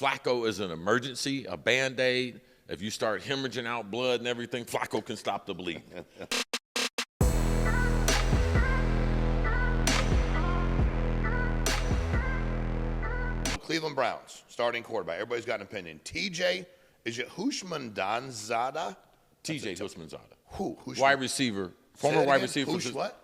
Flacco is an emergency, a Band-Aid. If you start hemorrhaging out blood and everything, Flacco can stop the bleeding. Cleveland Browns, starting quarterback. Everybody's got an opinion. TJ, is it Houshmandzadeh? TJ Houshmandzadeh. Who? Wide receiver. Former wide receiver. What?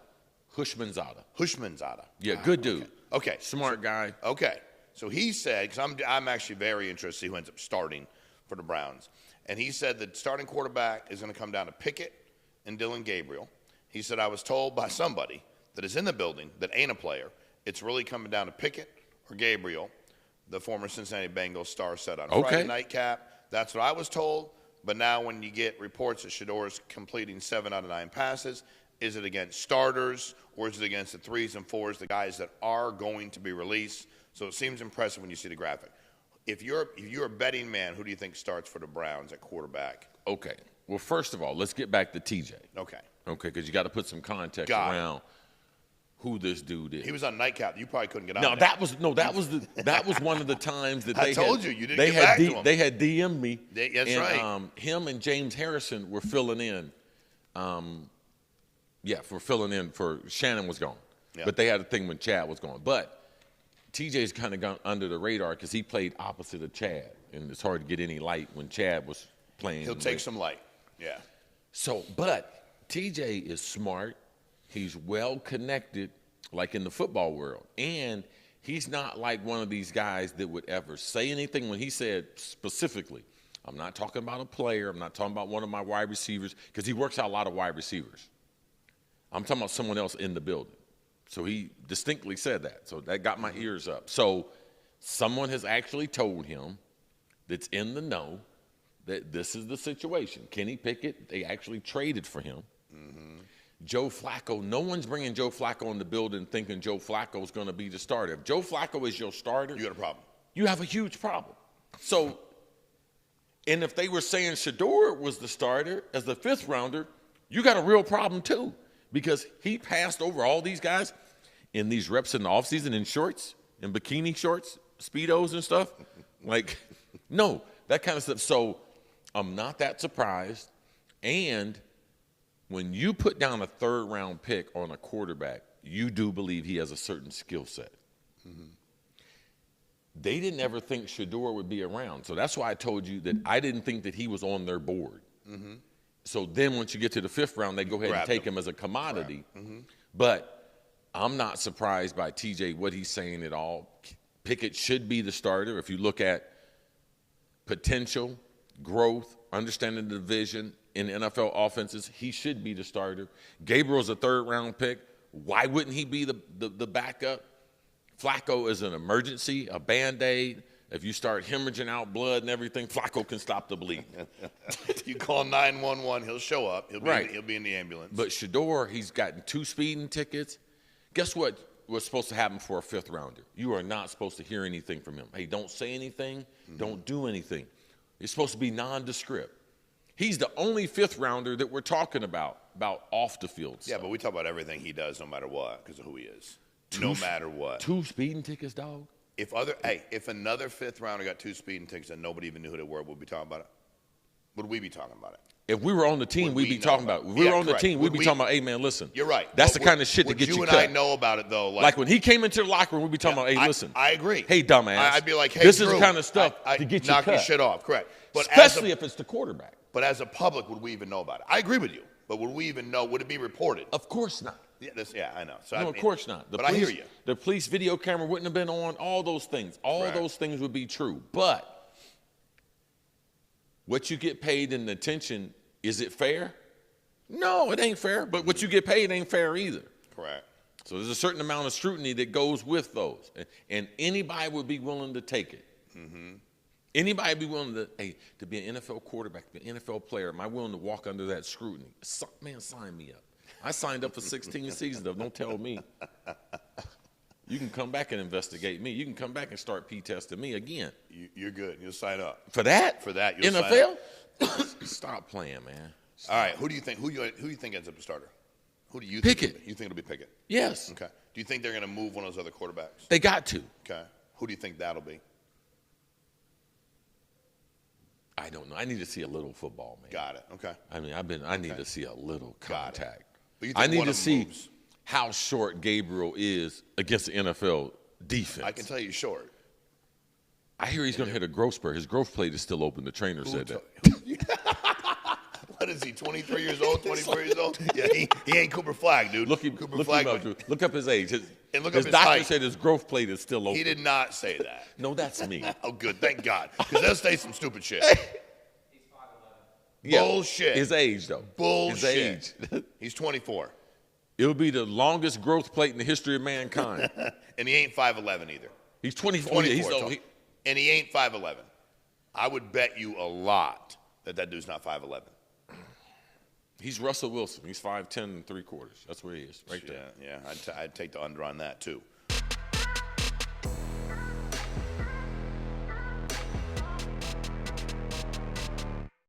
Houshmandzadeh. Houshmandzadeh. Yeah, good dude. Okay. Smart guy. Okay. So he said, because I'm actually very interested to see who ends up starting for the Browns. And he said that starting quarterback is going to come down to Pickett and Dillon Gabriel. He said, I was told by somebody that is in the building that ain't a player, it's really coming down to Pickett or Gabriel, the former Cincinnati Bengals star set on Friday nightcap. That's what I was told. But now when you get reports that Shedeur is completing 7 out of 9 passes, is it against starters or is it against the 3s and 4s, the guys that are going to be released? So it seems impressive when you see the graphic. If you're a betting man, who do you think starts for the Browns at quarterback? Okay. Well, first of all, let's get back to TJ. Okay. Okay, because you got to put some context around who this dude is. He was on nightcap. You probably couldn't get on. No, that was one of the times that I told you didn't get back to him. They had DM'd me. That's right. Him and James Harrison were filling in. For filling in for Shannon was gone. Yep. But they had a thing when Chad was gone. But TJ's kind of gone under the radar because he played opposite of Chad, and it's hard to get any light when Chad was playing. He'll take some light. Yeah. So, but TJ is smart. He's well connected, like in the football world. And he's not like one of these guys that would ever say anything. When he said specifically, I'm not talking about a player. I'm not talking about one of my wide receivers, because he works out a lot of wide receivers. I'm talking about someone else in the building. So he distinctly said that. So that got my ears up. So someone has actually told him that's in the know that this is the situation. Kenny Pickett, they actually traded for him. Mm-hmm. Joe Flacco, no one's bringing Joe Flacco in the building thinking Joe Flacco is going to be the starter. If Joe Flacco is your starter, you got a problem. You have a huge problem. So, and if they were saying Shador was the starter as the 5th rounder, you got a real problem too, because he passed over all these guys in these reps in the offseason in shorts, in bikini shorts, Speedos and stuff. Like, no, that kind of stuff. So I'm not that surprised. And when you put down a 3rd-round pick on a quarterback, you do believe he has a certain skill set. Mm-hmm. They didn't ever think Shedeur would be around. So that's why I told you that I didn't think that he was on their board. Mm-hmm. So then once you get to the 5th round, they go ahead and take him as a commodity. Mm-hmm. But I'm not surprised by TJ, what he's saying at all. Pickett should be the starter. If you look at potential, growth, understanding the division in NFL offenses, he should be the starter. Gabriel's a 3rd-round pick. Why wouldn't he be the backup? Flacco is an emergency, a Band-Aid. If you start hemorrhaging out blood and everything, Flacco can stop the bleeding. You call 911, he'll show up. He'll be in the ambulance. But Shedeur, he's gotten 2 speeding tickets. Guess what was supposed to happen for a 5th rounder? You are not supposed to hear anything from him. Hey, don't say anything. Mm-hmm. Don't do anything. It's supposed to be nondescript. He's the only 5th rounder that we're talking about off the field stuff. Yeah, but we talk about everything he does no matter what because of who he is. No matter what. 2 speeding tickets, dog? If another 5th rounder got 2 speeding tickets and nobody even knew who they were, would we be talking about it? Would we be talking about it? If we were on the team, we'd be talking about it. If we were on the team, we'd be talking about, hey, man, listen. You're right. That's the kind of shit that gets you cut. You and I know about it, though. Like when he came into the locker room, we'd be talking about, hey, listen. I agree. Hey, dumbass. I'd be like, hey, this Drew, is the kind of stuff to get you cut. Knock your shit off, correct. But especially if it's the quarterback. But as a public, would we even know about it? I agree with you. But would we even know? Would it be reported? Of course not. Yeah, I know. So no, of course not. I hear you. The police video camera wouldn't have been on. All those things. All those things would be true. But what you get paid in attention, is it fair? No, it ain't fair. But what you get paid ain't fair either. Correct. So there's a certain amount of scrutiny that goes with those. And anybody would be willing to take it. Mm-hmm. Anybody would be willing to be an NFL quarterback, to be an NFL player. Am I willing to walk under that scrutiny? Man, sign me up. I signed up for 16 seasons, though. Don't tell me. You can come back and investigate me. You can come back and start P-testing me again. You're good. You'll sign up. For that? For that, you'll NFL? sign up. Stop playing, man. All right. Who do you think? Who do you think ends up the starter? Who do you Pickett. think? You think it'll be Pickett? Yes. Okay. Do you think they're going to move one of those other quarterbacks? They got to. Okay. Who do you think that'll be? I don't know. I need to see a little football, man. Got it. Okay. I mean, I need to see a little contact. But you think I need one to of them see moves? how short Gabriel is against the NFL defense. I can tell you short. I hear he's going to hit a growth spurt. His growth plate is still open. The trainer said that. What is he, 23 years old, 24 years old? Yeah, he ain't Cooper Flagg, dude. Look up his age. And look up His his doctor height. said his growth plate is still open. He did not say that. No, that's me. Oh, good. Thank God. Because they'll say some stupid shit. Yeah, Bullshit. His age, though. Bullshit. His age. He's 24. It'll be the longest growth plate in the history of mankind. And he ain't 5'11 either. He's 24. 24 he's so- and he ain't 5'11. I would bet you a lot that dude's not 5'11. He's Russell Wilson. He's 5'10 and 3/4. That's where he is, right there. Yeah, I'd take the under on that, too.